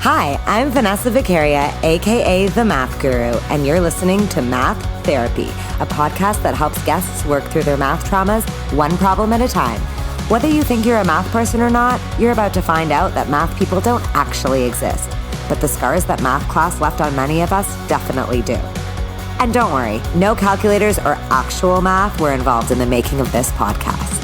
Hi, I'm Vanessa Vicaria, aka The Math Guru, and you're listening to Math Therapy, a podcast that helps guests work through their math traumas one problem at a time. Whether you think you're a math person or not, you're about to find out that math people don't actually exist. But the scars that math class left on many of us definitely do. And don't worry, no calculators or actual math were involved in the making of this podcast.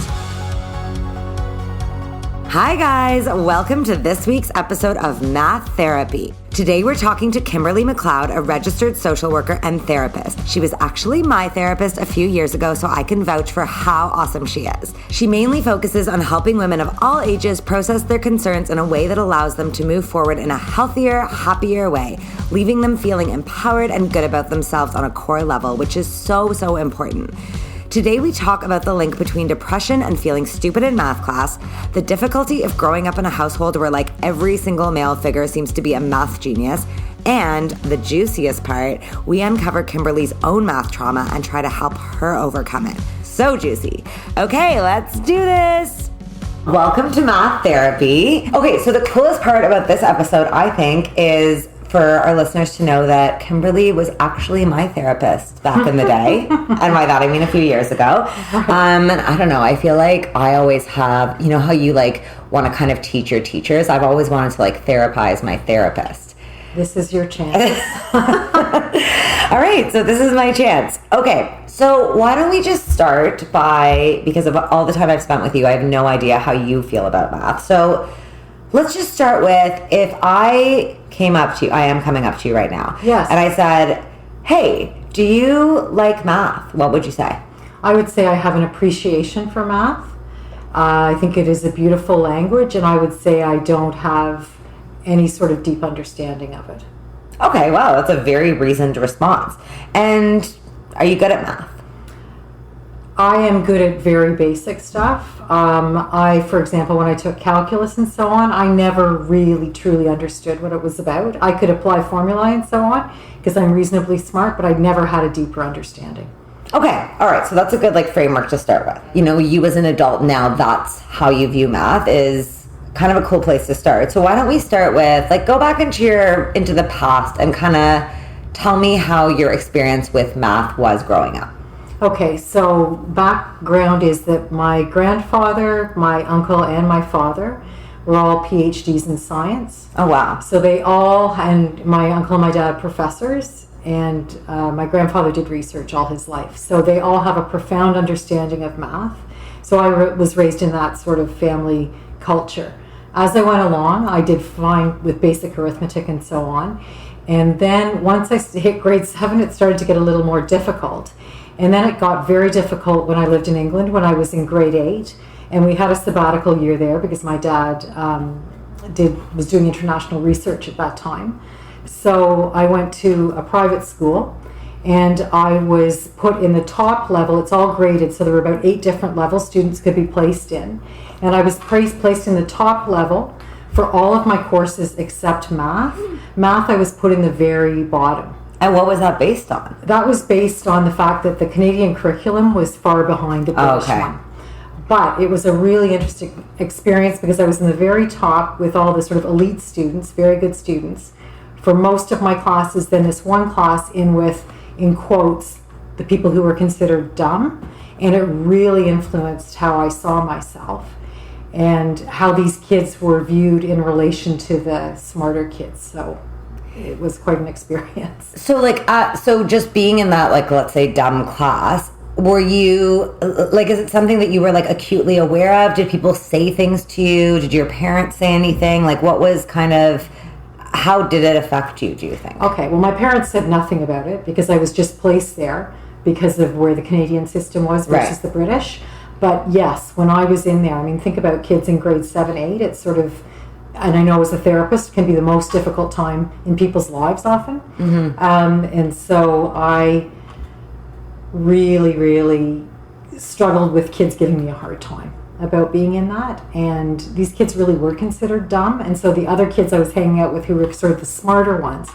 Hi guys, welcome to this week's episode of Math Therapy. Today we're talking to Kimberley McLeod, a registered social worker and therapist. She was actually my therapist a few years ago, so I can vouch for how awesome she is. She mainly focuses on helping women of all ages process their concerns in a way that allows them to move forward in a healthier, happier way, leaving them feeling empowered and good about themselves on a core level, which is so important. Today we talk about the link between depression and feeling stupid in math class, the difficulty of growing up in a household where like every single male figure seems to be a math genius, and the juiciest part, we uncover Kimberley's own math trauma and try to help her overcome it. So juicy. Okay, let's do this. Welcome to Math Therapy. Okay, so the coolest part about this episode, I think, is for our listeners to know that Kimberley was actually my therapist back in the day. And by that, I mean a few years ago. And I don't know, I feel like I always have, you know how you like want to kind of teach your teachers? I've always wanted to like therapize my therapist. This is your chance. All right, so this is my chance. Okay, so why don't we just start by, because of all the time I've spent with you, I have no idea how you feel about math. So let's just start with, if I came up to you, I am coming up to you right now. Yes. And I said, hey, do you like math? What would you say? I would say I have an appreciation for math. I think it is a beautiful language, and I would say I don't have any sort of deep understanding of it. Okay, wow, that's a very reasoned response. And are you good at math? I am good at very basic stuff. For example, when I took calculus and so on, I never really truly understood what it was about. I could apply formulae and so on because I'm reasonably smart, but I never had a deeper understanding. Okay, all right, so that's a good like framework to start with. You know, you as an adult now, that's how you view math is kind of a cool place to start. So why don't we start with, like, go back into the past and kind of tell me how your experience with math was growing up. Okay, so background is that my grandfather, my uncle, and my father were all PhDs in science. Oh, wow. So they all, and my uncle and my dad, professors, and my grandfather did research all his life. So they all have a profound understanding of math. So I was raised in that sort of family culture. As I went along, I did fine with basic arithmetic and so on. And then once I hit grade 7, it started to get a little more difficult. And then it got very difficult when I lived in England when I was in grade 8. And we had a sabbatical year there because my dad was doing international research at that time. So I went to a private school and I was put in the top level. It's all graded, so there were about 8 different levels students could be placed in. And I was placed in the top level for all of my courses except math. Math, I was put in the very bottom. And what was that based on? That was based on the fact that the Canadian curriculum was far behind the British one. But it was a really interesting experience because I was in the very top with all the sort of elite students, very good students, for most of my classes. Then this one class with, in quotes, the people who were considered dumb. And it really influenced how I saw myself and how these kids were viewed in relation to the smarter kids. So it was quite an experience. So so just being in that, like, let's say dumb class, were you, like, is it something that you were like acutely aware of? Did people say things to you? Did your parents say anything? Like, what was how did it affect you, do you think? Okay, well, my parents said nothing about it because I was just placed there because of where the Canadian system was versus the British. But yes, when I was in there, I mean, think about kids in grade 7, 8, it's sort of, and I know as a therapist, can be the most difficult time in people's lives often. Mm-hmm. And so I really struggled with kids giving me a hard time about being in that. And these kids really were considered dumb. And so the other kids I was hanging out with who were sort of the smarter ones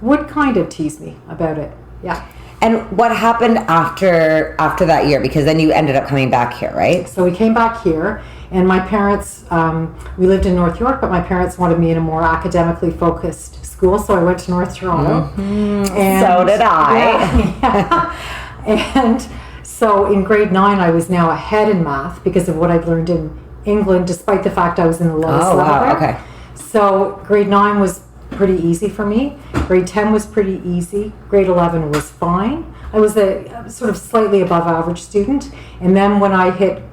would kind of tease me about it. Yeah. And what happened after that year? Because then you ended up coming back here, right? So we came back here, And my parents, we lived in North York, but my parents wanted me in a more academically focused school, so I went to North Toronto. And so did I. Yeah. And so in grade 9, I was now ahead in math because of what I'd learned in England, despite the fact I was in the lowest level there. Okay. So grade 9 was pretty easy for me. Grade 10 was pretty easy. Grade 11 was fine. I was a sort of slightly above average student. And then when I hit,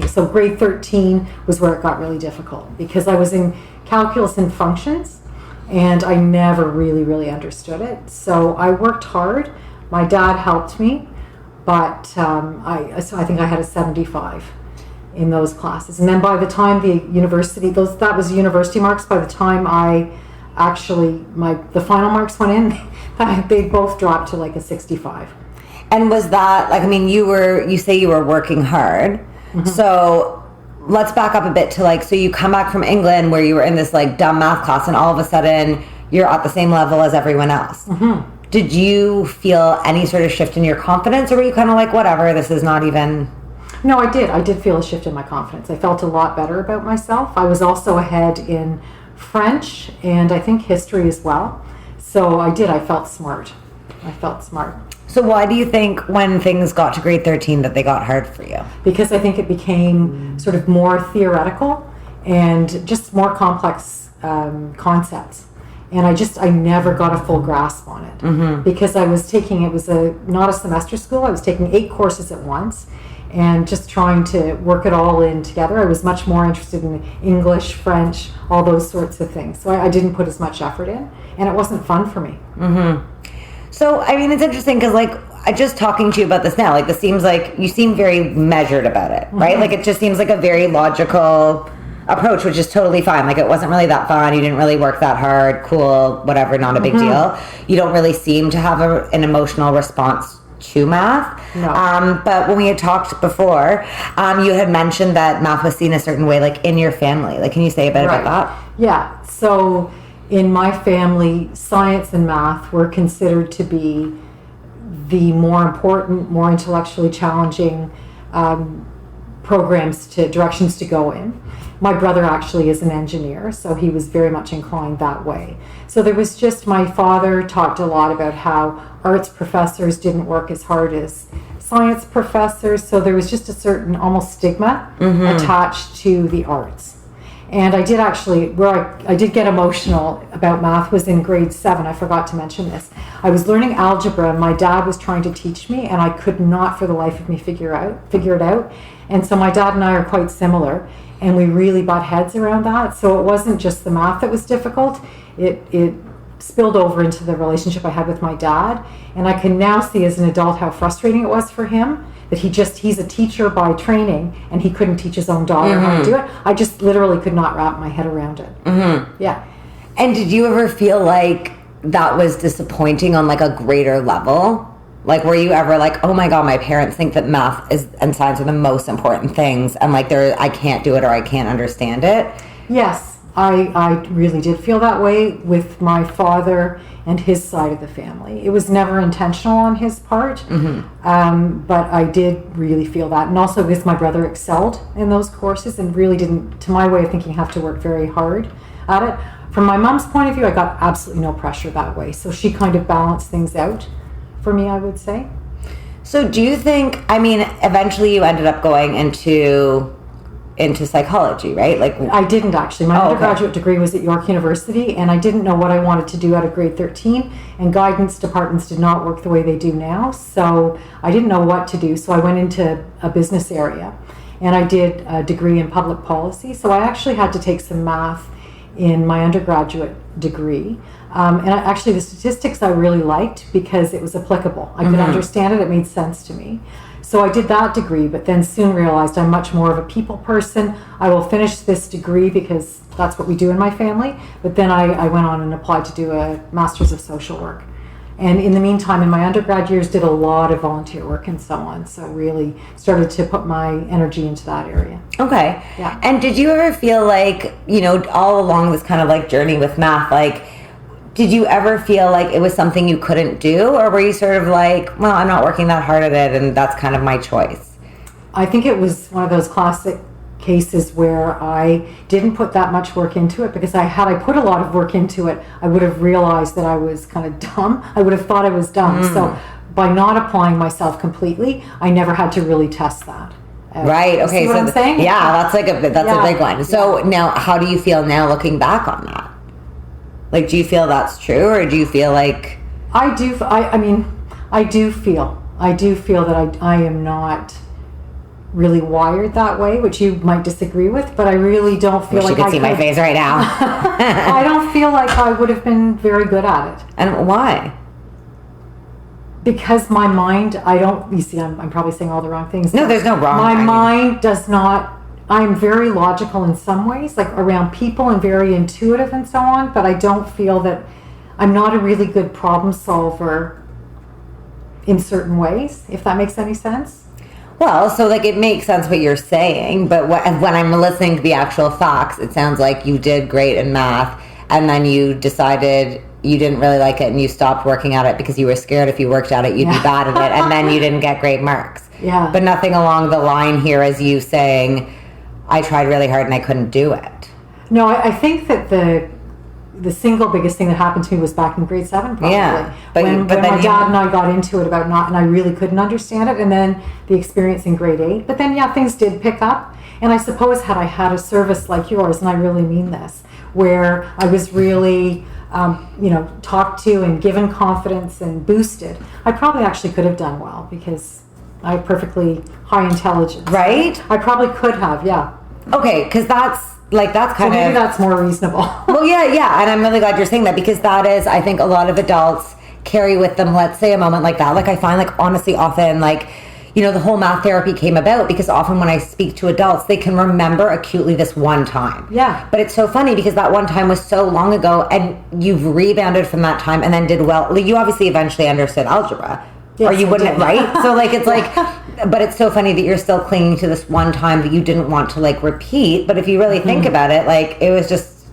so grade 13 was where it got really difficult because I was in calculus and functions and I never really understood it. So I worked hard. My dad helped me, but I think I had a 75 in those classes. And then by the time the university, that was university marks, by the time I actually, the final marks went in, they both dropped to like a 65. And was that, like, I mean, you say you were working hard. Mm-hmm. So let's back up a bit to like, so you come back from England where you were in this like dumb math class and all of a sudden you're at the same level as everyone else. Mm-hmm. Did you feel any sort of shift in your confidence, or were you kind of like, whatever, this is not even... No, I did. I did feel a shift in my confidence. I felt a lot better about myself. I was also ahead in French and I think history as well. So I felt smart. So why do you think when things got to grade 13 that they got hard for you? Because I think it became sort of more theoretical and just more complex concepts. And I never got a full grasp on it. Mm-hmm. Because I was taking, it was not a semester school, I was taking 8 courses at once and just trying to work it all in together. I was much more interested in English, French, all those sorts of things. So I didn't put as much effort in and it wasn't fun for me. Mm-hmm. So, I mean, it's interesting because, like, I just talking to you about this now, like, this seems like you seem very measured about it, right? Mm-hmm. Like, it just seems like a very logical approach, which is totally fine. Like, it wasn't really that fun. You didn't really work that hard. Cool, whatever, not a big deal. You don't really seem to have an emotional response to math. No. But when we had talked before, you had mentioned that math was seen a certain way, like, in your family. Like, can you say a bit about that? Yeah. So in my family, science and math were considered to be the more important, more intellectually challenging directions to go in. My brother actually is an engineer, so he was very much inclined that way. So there was just, my father talked a lot about how arts professors didn't work as hard as science professors, so there was just a certain almost stigma attached to the arts. And I did actually, where I did get emotional about math was in grade 7. I forgot to mention this. I was learning algebra and my dad was trying to teach me and I could not for the life of me figure it out. And so my dad and I are quite similar and we really butt heads around that. So it wasn't just the math that was difficult. It spilled over into the relationship I had with my dad. And I can now see as an adult how frustrating it was for him that he's a teacher by training and he couldn't teach his own daughter how to do it. I just literally could not wrap my head around it. Mm-hmm. Yeah. And did you ever feel like that was disappointing on like a greater level? Like, were you ever like, oh my God, my parents think that math and science are the most important things and like I can't do it or I can't understand it? Yes, I really did feel that way with my father and his side of the family. It was never intentional on his part, but I did really feel that. And also because my brother excelled in those courses and really didn't, to my way of thinking, have to work very hard at it. From my mom's point of view, I got absolutely no pressure that way. So she kind of balanced things out for me, I would say. So do you think, I mean, eventually you ended up going into psychology, right? Like, I didn't actually. My undergraduate degree was at York University, and I didn't know what I wanted to do out of grade 13, and guidance departments did not work the way they do now, so I didn't know what to do, so I went into a business area, and I did a degree in public policy, so I actually had to take some math in my undergraduate degree, and actually the statistics I really liked because it was applicable. I could understand it, it made sense to me. So I did that degree, but then soon realized I'm much more of a people person. I will finish this degree because that's what we do in my family. But then I went on and applied to do a Master's of Social Work. And in the meantime, in my undergrad years, did a lot of volunteer work and so on. So really started to put my energy into that area. Okay. Yeah. And did you ever feel like, you know, all along this kind of like journey with math, like, did you ever feel like it was something you couldn't do? Or were you sort of like, well, I'm not working that hard at it and that's kind of my choice? I think it was one of those classic cases where I didn't put that much work into it, because had I put a lot of work into it, I would have realized that I was kind of dumb. I would have thought I was dumb. So by not applying myself completely, I never had to really test that. Right. Okay. See what I'm saying? Yeah, that's a big one. So now, how do you feel now looking back on that? Like, do you feel that's true, or do you feel like... I do feel that I am not really wired that way, which you might disagree with, but I really don't feel like you could see my face right now. I don't feel like I would have been very good at it. And why? Because my mind, you see, I'm probably saying all the wrong things. No, there's no wrong. My mind does not, I'm very logical in some ways, like around people, and very intuitive and so on, but I don't feel that I'm not a really good problem solver in certain ways, if that makes any sense. Well, so like it makes sense what you're saying, but when I'm listening to the actual facts, it sounds like you did great in math, and then you decided you didn't really like it and you stopped working at it because you were scared if you worked at it, you'd be bad at it, and then you didn't get great marks. Yeah. But nothing along the line here as you saying, I tried really hard and I couldn't do it. No, I think that the single biggest thing that happened to me was back in grade 7, probably. Yeah, when my dad and I got into it about and I really couldn't understand it, and then the experience in grade 8. But then, things did pick up, and I suppose had I had a service like yours, and I really mean this, where I was really, talked to and given confidence and boosted, I probably actually could have done well, because I have perfectly high intelligence. Right? I probably could have, yeah. Okay, because that's kind maybe that's more reasonable. Well, yeah, and I'm really glad you're saying that, because that is, I think, a lot of adults carry with them, let's say, a moment like that. Like, I find, like, honestly, often, like, the whole math therapy came about because often when I speak to adults, they can remember acutely this one time. Yeah. But it's so funny because that one time was so long ago, and you've rebounded from that time and then did well. Like, you obviously eventually understood algebra. Yes, or you wouldn't, right? So, like, it's like, but it's so funny that you're still clinging to this one time that you didn't want to, like, repeat. But if you really think about it, like, it was just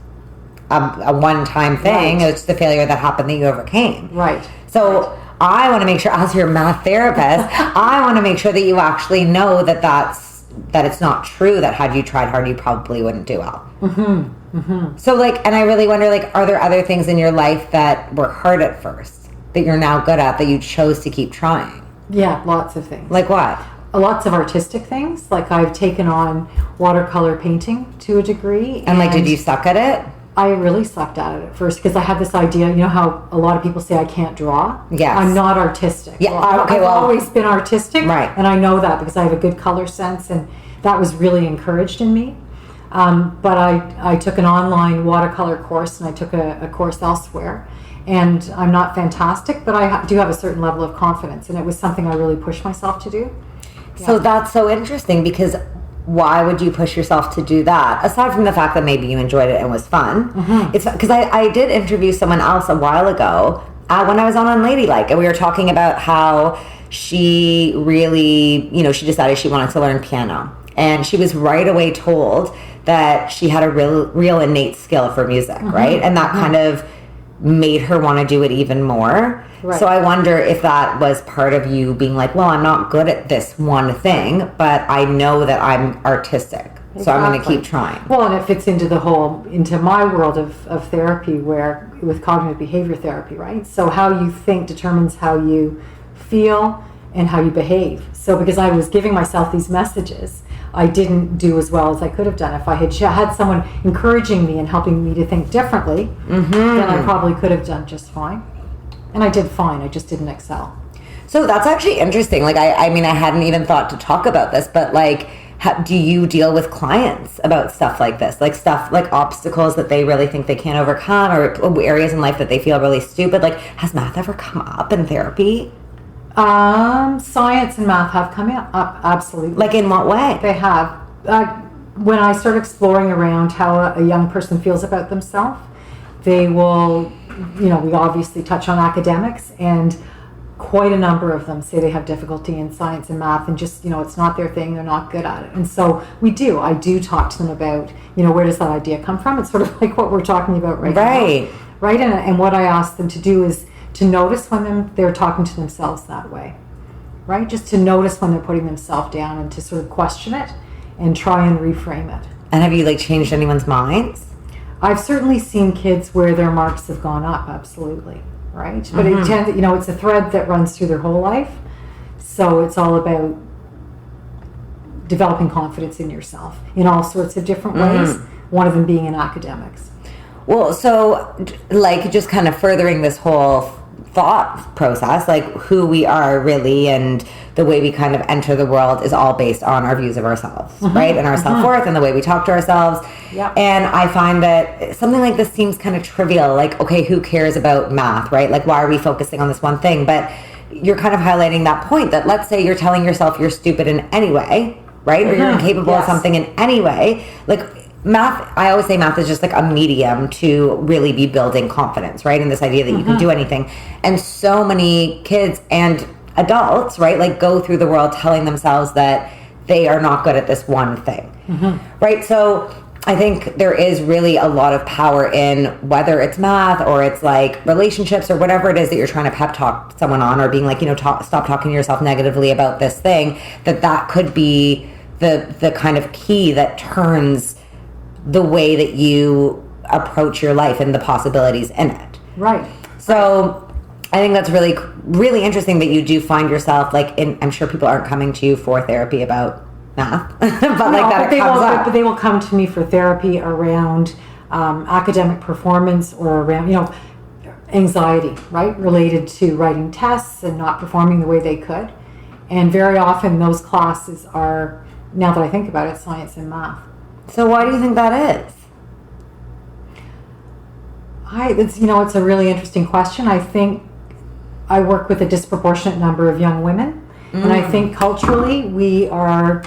a one-time thing. Right. It was just a failure that happened that you overcame. Right. So I want to make sure, as your math therapist, I want to make sure that you actually know that it's not true, that had you tried hard, you probably wouldn't do well. Mm-hmm. Mm-hmm. So, like, and I really wonder, like, are there other things in your life that were hard at first that you're now good at, that you chose to keep trying? Yeah, lots of things. Like what? Lots of artistic things. Like, I've taken on watercolor painting to a degree. And like, did you suck at it? I really sucked at it at first, because I had this idea, you know how a lot of people say I can't draw? Yes. I'm not artistic. Yeah, I've always been artistic. Right. And I know that because I have a good color sense, and that was really encouraged in me. But I took an online watercolor course, and I took a course elsewhere. And I'm not fantastic, but I do have a certain level of confidence, and it was something I really pushed myself to do. Yeah. So that's so interesting, because why would you push yourself to do that? Aside from the fact that maybe you enjoyed it and was fun. Mm-hmm. It's because I did interview someone else a while ago when I was on Unladylike, and we were talking about how she really, she decided she wanted to learn piano. And she was right away told that she had a real innate skill for music, mm-hmm. right? And that kind of made her want to do it even more. Right. So I wonder if that was part of you being like, well, I'm not good at this one thing, but I know that I'm artistic. Exactly. So I'm going to keep trying. Well, and it fits into my world of therapy, with cognitive behavior therapy, right? So how you think determines how you feel and how you behave. So because I was giving myself these messages, I didn't do as well as I could have done. If I had someone encouraging me and helping me to think differently, mm-hmm. then I probably could have done just fine. And I did fine. I just didn't excel. So that's actually interesting. Like, I mean, I hadn't even thought to talk about this, but like, do you deal with clients about stuff like this? Like stuff like obstacles that they really think they can't overcome, or areas in life that they feel really stupid? Like, has math ever come up in therapy? Science and math have come up, absolutely. Like, in what way? They have. When I start exploring around how a young person feels about themselves, they will, we obviously touch on academics, and quite a number of them say they have difficulty in science and math, and just, it's not their thing, they're not good at it. And so I do talk to them about, where does that idea come from? It's sort of like what we're talking about right now. Right. And what I ask them to do is to notice when they're talking to themselves that way, right? Just to notice when they're putting themselves down, and to sort of question it, and try and reframe it. And have you changed anyone's minds? I've certainly seen kids where their marks have gone up, absolutely, right? But it tends, it's a thread that runs through their whole life. So it's all about developing confidence in yourself in all sorts of different ways, one of them being in academics. Well, so just kind of furthering this whole thought process, who we are really and the way we kind of enter the world is all based on our views of ourselves, right? And our self-worth and the way we talk to ourselves. Yep. And I find that something like this seems kind of trivial, okay, who cares about math, right? Why are we focusing on this one thing? But you're kind of highlighting that point that, let's say you're telling yourself you're stupid in any way, right? Or you're incapable of something in any way. Math, I always say math is just a medium to really be building confidence, right? And this idea that you can do anything. And so many kids and adults, right, go through the world telling themselves that they are not good at this one thing, right? So I think there is really a lot of power in whether it's math or it's relationships or whatever it is that you're trying to pep talk someone on, or being stop talking to yourself negatively about this thing, that could be the kind of key that turns the way that you approach your life and the possibilities in it. Right. So I think that's really, really interesting that you do find yourself I'm sure people aren't coming to you for therapy about math, but they will come to me for therapy around academic performance or around, anxiety, right? Related to writing tests and not performing the way they could. And very often those classes are, now that I think about it, science and math. So why do you think that is? It's a really interesting question. I think I work with a disproportionate number of young women, and I think culturally we are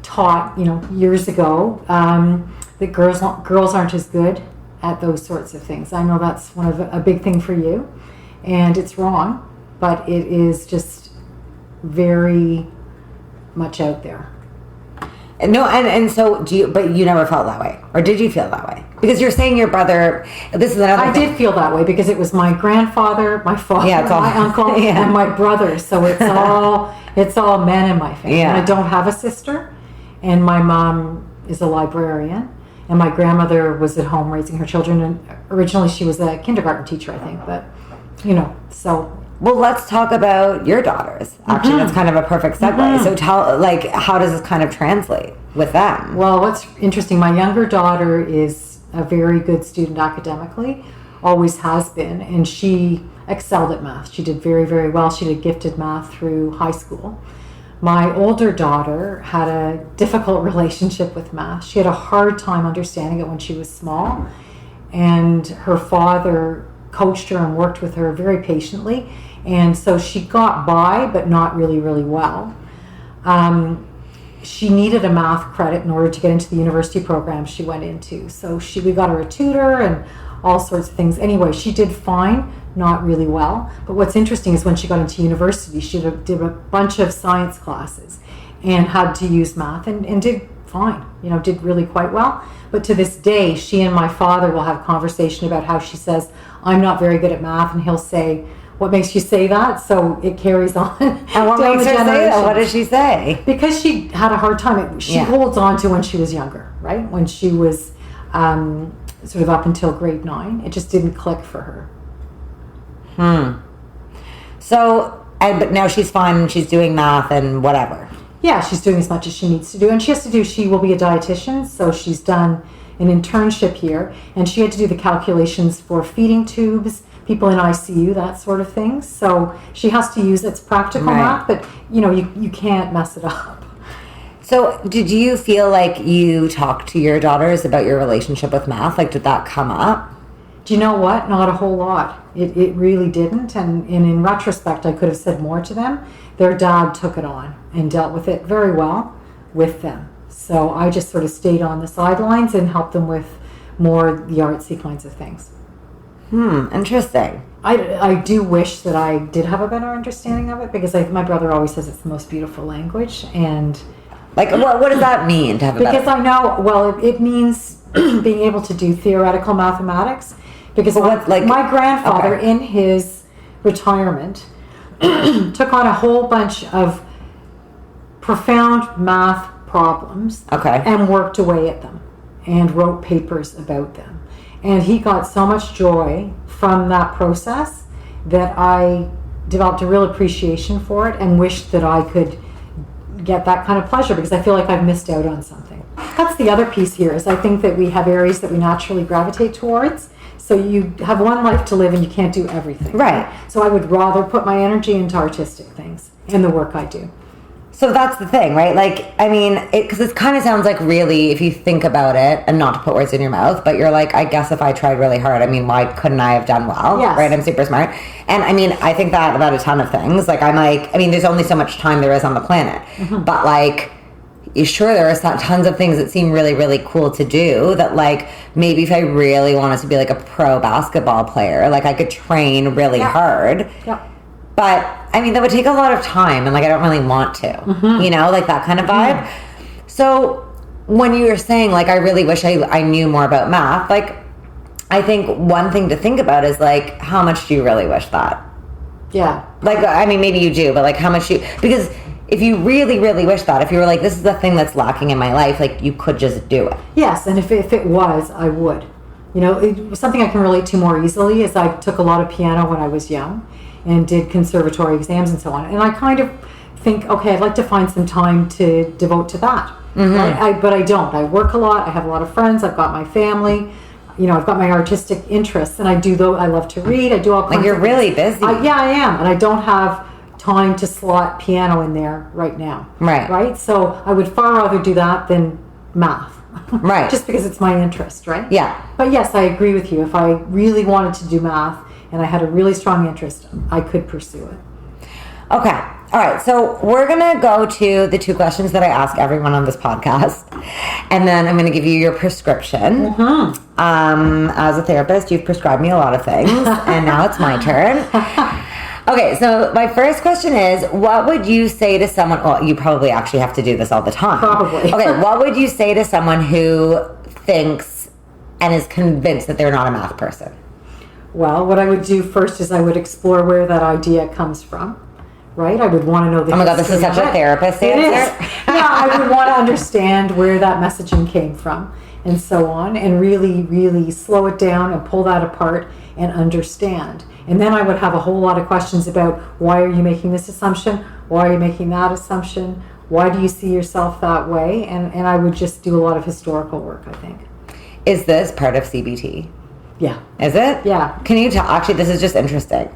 taught, years ago, that girls aren't as good at those sorts of things. I know that's a big thing for you, and it's wrong, but it is just very much out there. No, and so but you never felt that way, or did you feel that way? Because you're saying your brother. This is another. I did feel that way because it was my grandfather, my father, my uncle, and my brother. So it's all men in my family. Yeah. And I don't have a sister, and my mom is a librarian, and my grandmother was at home raising her children. And originally she was a kindergarten teacher, I think. But so. Well, let's talk about your daughters. Actually, that's kind of a perfect segue. So tell, how does this kind of translate with them? Well, what's interesting, my younger daughter is a very good student academically, always has been, and she excelled at math. She did very, very well. She did gifted math through high school. My older daughter had a difficult relationship with math. She had a hard time understanding it when she was small, and her father coached her and worked with her very patiently, and so she got by, but not really, really well. She needed a math credit in order to get into the university program she went into, so we got her a tutor and all sorts of things. Anyway, she did fine, not really well, but what's interesting is when she got into university, she did a bunch of science classes and had to use math and did fine, did really quite well. But to this day, she and my father will have conversation about how she says, I'm not very good at math, and he'll say, what makes you say that? So it carries on. And what makes her say that? What does she say? Because she had a hard time. She holds on to when she was younger, right? When she was sort of up until grade 9. It just didn't click for her. So, but now she's fine and she's doing math and whatever. Yeah, she's doing as much as she needs to do. And she will be a dietitian, so she's done an internship here, and she had to do the calculations for feeding tubes, people in ICU, that sort of thing. So she has to use its practical math, but you can't mess it up. So did you feel like you talked to your daughters about your relationship with math? Did that come up? Do you know what? Not a whole lot. It really didn't. And in retrospect, I could have said more to them. Their dad took it on and dealt with it very well with them. So I just sort of stayed on the sidelines and helped them with more the artsy kinds of things. Interesting. I do wish that I did have a better understanding of it, because my brother always says it's the most beautiful language. And what does that mean to have a better? Because I know, well, it means being able to do theoretical mathematics. Because my grandfather, in his retirement, took on a whole bunch of profound math problems Okay. and worked away at them and wrote papers about them. And he got so much joy from that process that I developed a real appreciation for it and wished that I could get that kind of pleasure, because I feel like I've missed out on something. That's the other piece here, is I think that we have areas that we naturally gravitate towards. So you have one life to live and you can't do everything. Right. So I would rather put my energy into artistic things in the work I do. So that's the thing, right? Like, I mean, because it kind of sounds like, really, if you think about it, and not to put words in your mouth, but you're like, I guess if I tried really hard, I mean, why couldn't I have done well? Yes. Right? I'm super smart. And I mean, I think that about a ton of things. Like, I'm like, I mean, there's only so much time there is on the planet. Mm-hmm. But like, sure, there are tons of things that seem really, really cool to do that, like, maybe if I really wanted to be like a pro basketball player, like, I could train really hard. Yeah. But, I mean, that would take a lot of time, and, like, I don't really want to, you know, like, that kind of vibe. Mm-hmm. So, when you were saying, like, I really wish I knew more about math, like, I think one thing to think about is, like, how much do you really wish that? Yeah. Like, I mean, maybe you do, but, like, how much because if you really, really wish that, if you were like, this is the thing that's lacking in my life, like, you could just do it. Yes, and if it was, I would. You know, something I can relate to more easily is I took a lot of piano when I was young and did conservatory exams and so on. And I kind of think, okay, I'd like to find some time to devote to that. Mm-hmm. But I don't. I work a lot. I have a lot of friends. I've got my family. You know, I've got my artistic interests, and I love to read. I do all kinds of things. Like, you're really busy. Yeah, I am. And I don't have time to slot piano in there right now. Right. Right? So I would far rather do that than math. Right. Just because it's my interest, right? Yeah. But yes, I agree with you. If I really wanted to do math and I had a really strong interest, I could pursue it. Okay. All right. So we're going to go to the 2 questions that I ask everyone on this podcast. And then I'm going to give you your prescription. Mm-hmm. As a therapist, you've prescribed me a lot of things. And now it's my turn. Okay. So my first question is, what would you say to someone? Well, you probably actually have to do this all the time. Probably. Okay. What would you say to someone who thinks and is convinced that they're not a math person? Well, what I would do first is I would explore where that idea comes from, right? I would want to know the Oh my God, this is such a therapist answer. Yeah, I would want to understand where that messaging came from and so on, and really, really slow it down and pull that apart and understand. And then I would have a whole lot of questions about, why are you making this assumption? Why are you making that assumption? Why do you see yourself that way? And I would just do a lot of historical work, I think. Is this part of CBT? Yeah. Is it? Yeah. Can you tell? Actually, this is just interesting.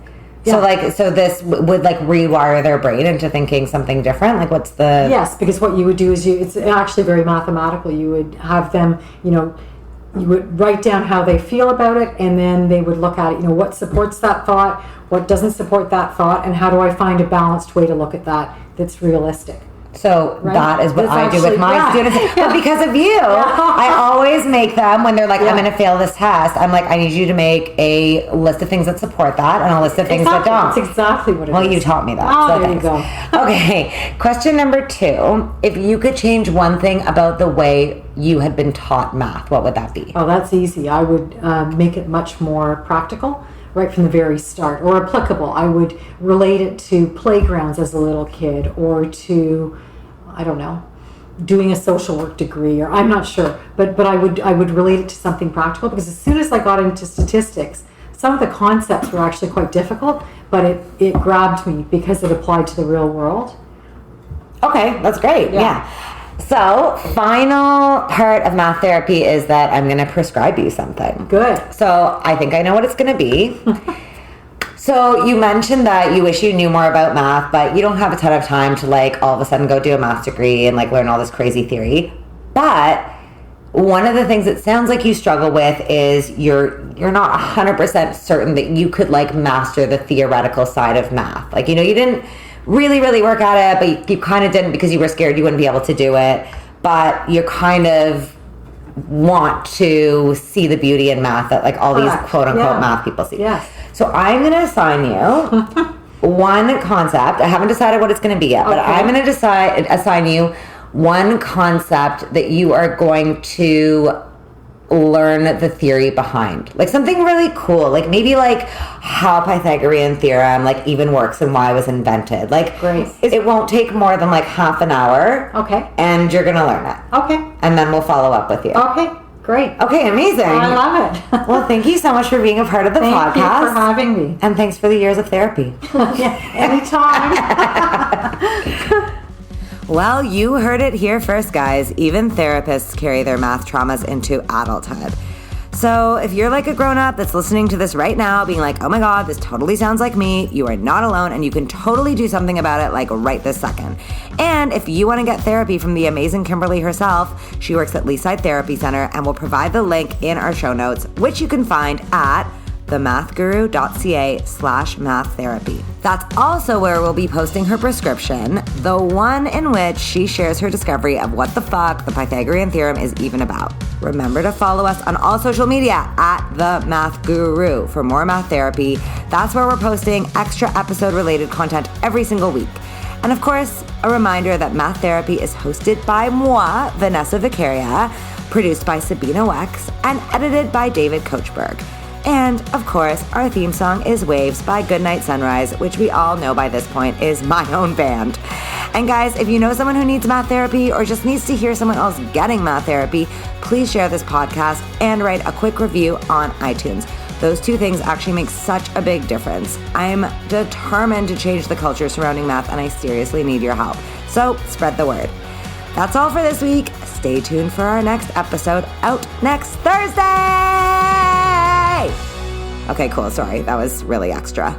Yeah. So this would like rewire their brain into thinking something different? Like, what's the... Yes, because what you would do is it's actually very mathematical. You would have them, you would write down how they feel about it, and then they would look at it, what supports that thought, what doesn't support that thought, and how do I find a balanced way to look at that that's realistic. So right? That is what I do with my students. Yeah. But because of you, I always make them, when they're like, I'm going to fail this test, I'm like, I need you to make a list of things that support that and a list of things that don't. That's exactly what it is. Well, you taught me that. Oh, so there you go. Okay. Question number 2. If you could change one thing about the way you had been taught math, what would that be? Oh, that's easy. I would make it much more practical right from the very start, or applicable. I would relate it to playgrounds as a little kid, or to, I don't know, doing a social work degree, or I'm not sure, but I would relate it to something practical, because as soon as I got into statistics, some of the concepts were actually quite difficult, but it grabbed me because it applied to the real world. Okay, that's great. Yeah. So, final part of math therapy is that I'm going to prescribe you something. Good. So, I think I know what it's going to be. So, you mentioned that you wish you knew more about math, but you don't have a ton of time to, like, all of a sudden go do a math degree and, like, learn all this crazy theory. But one of the things it sounds like you struggle with is you're not 100% certain that you could, like, master the theoretical side of math. Like, you didn't really, really work at it, but you kind of didn't because you were scared you wouldn't be able to do it. But you kind of want to see the beauty in math that, like, all these quote-unquote math people see. Yes. So I'm going to assign you one concept. I haven't decided what it's going to be yet, but I'm going to assign you one concept that you are going to learn the theory behind. Like something really cool. Like maybe like how Pythagorean theorem like even works and why it was invented. Like Great. It won't take more than like half an hour. Okay. And you're going to learn it. Okay. And then we'll follow up with you. Okay. Great. Okay, amazing. I love it. Well, thank you so much for being a part of the podcast. Thank you for having me. And thanks for the years of therapy. Anytime. Well, you heard it here first, guys. Even therapists carry their math traumas into adulthood. So if you're like a grown-up that's listening to this right now being like, oh my God, this totally sounds like me, you are not alone and you can totally do something about it like right this second. And if you want to get therapy from the amazing Kimberly herself, she works at Leaside Therapy Center and we'll provide the link in our show notes, which you can find at themathguru.ca/maththerapy. That's also where we'll be posting her prescription, the one in which she shares her discovery of what the fuck the Pythagorean theorem is even about. Remember to follow us on all social media at The Math Guru for more math therapy. That's where we're posting extra episode-related content every single week. And of course, a reminder that Math Therapy is hosted by moi, Vanessa Vicaria, produced by Sabina Wex, and edited by David Kochberg. And, of course, our theme song is Waves by Goodnight Sunrise, which we all know by this point is my own band. And guys, if you know someone who needs math therapy or just needs to hear someone else getting math therapy, please share this podcast and write a quick review on iTunes. Those two things actually make such a big difference. I'm determined to change the culture surrounding math, and I seriously need your help. So spread the word. That's all for this week. Stay tuned for our next episode out next Thursday! Okay, cool. Sorry, that was really extra.